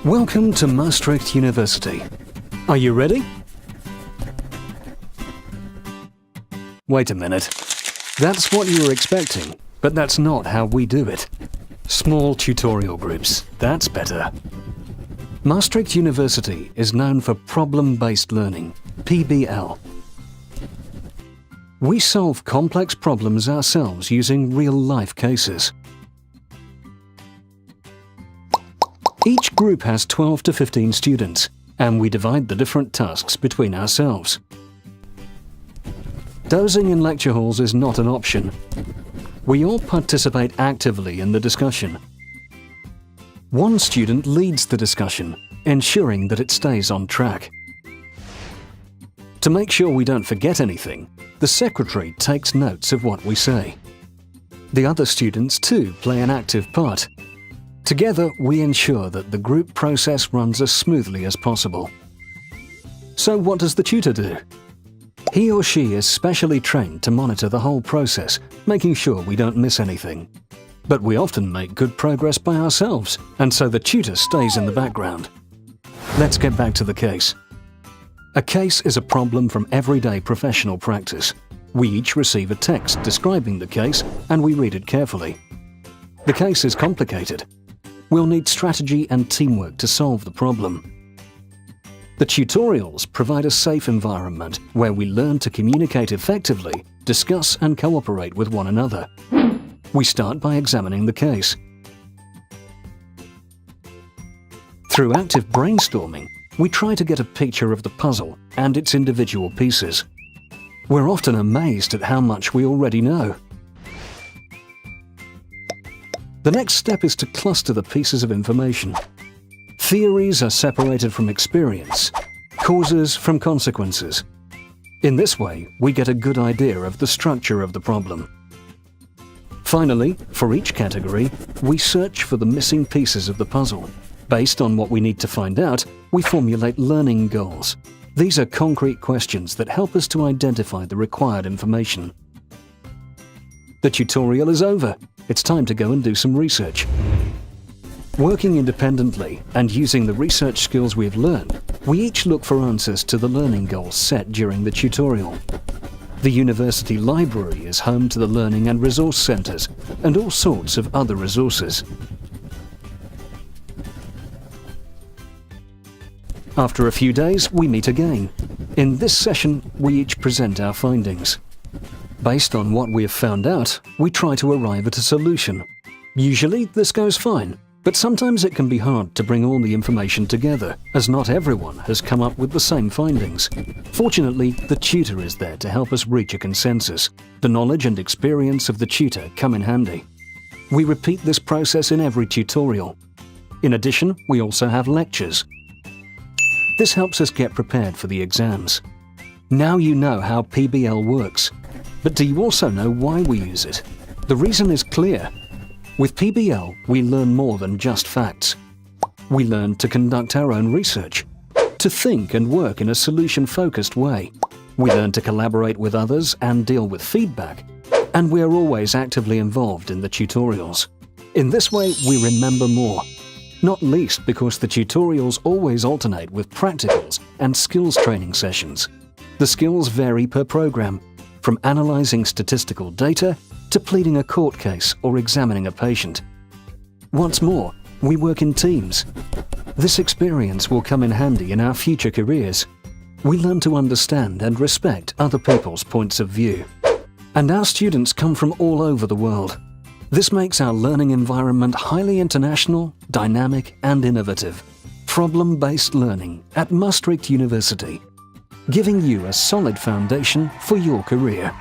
Welcome to Maastricht University. Are you ready? Wait a minute. That's what you were expecting, but that's not how we do it. Small tutorial groups, that's better. Maastricht University is known for problem-based learning, PBL. We solve complex problems ourselves using real-life cases. Each group has 12 to 15 students, and we divide the different tasks between ourselves. Dozing in lecture halls is not an option. We all participate actively in the discussion. One student leads the discussion, ensuring that it stays on track. To make sure we don't forget anything, the secretary takes notes of what we say. The other students too play an active part. Together, we ensure that the group process runs as smoothly as possible. So what does the tutor do? He or she is specially trained to monitor the whole process, making sure we don't miss anything. But we often make good progress by ourselves, and so the tutor stays in the background. Let's get back to the case. A case is a problem from everyday professional practice. We each receive a text describing the case, and we read it carefully. The case is complicated. We'll need strategy and teamwork to solve the problem. The tutorials provide a safe environment where we learn to communicate effectively, discuss and cooperate with one another. We start by examining the case. Through active brainstorming, we try to get a picture of the puzzle and its individual pieces. We're often amazed at how much we already know. The next step is to cluster the pieces of information. Theories are separated from experience, causes from consequences. In this way, we get a good idea of the structure of the problem. Finally, for each category, we search for the missing pieces of the puzzle. Based on what we need to find out, we formulate learning goals. These are concrete questions that help us to identify the required information. The tutorial is over. It's time to go and do some research. Working independently and using the research skills we have learned, we each look for answers to the learning goals set during the tutorial. The university library is home to the learning and resource centers and all sorts of other resources. After a few days, we meet again. In this session, we each present our findings. Based on what we have found out, we try to arrive at a solution. Usually, this goes fine. But sometimes it can be hard to bring all the information together, as not everyone has come up with the same findings. Fortunately, the tutor is there to help us reach a consensus. The knowledge and experience of the tutor come in handy. We repeat this process in every tutorial. In addition, we also have lectures. This helps us get prepared for the exams. Now you know how PBL works. But do you also know why we use it? The reason is clear. With PBL, we learn more than just facts. We learn to conduct our own research, to think and work in a solution-focused way. We learn to collaborate with others and deal with feedback. And we are always actively involved in the tutorials. In this way, we remember more. Not least because the tutorials always alternate with practicals and skills training sessions. The skills vary per program, from analyzing statistical data to pleading a court case or examining a patient. What's more, we work in teams. This experience will come in handy in our future careers. We learn to understand and respect other people's points of view. And our students come from all over the world. This makes our learning environment highly international, dynamic and innovative. Problem-based learning at Maastricht University, giving you a solid foundation for your career.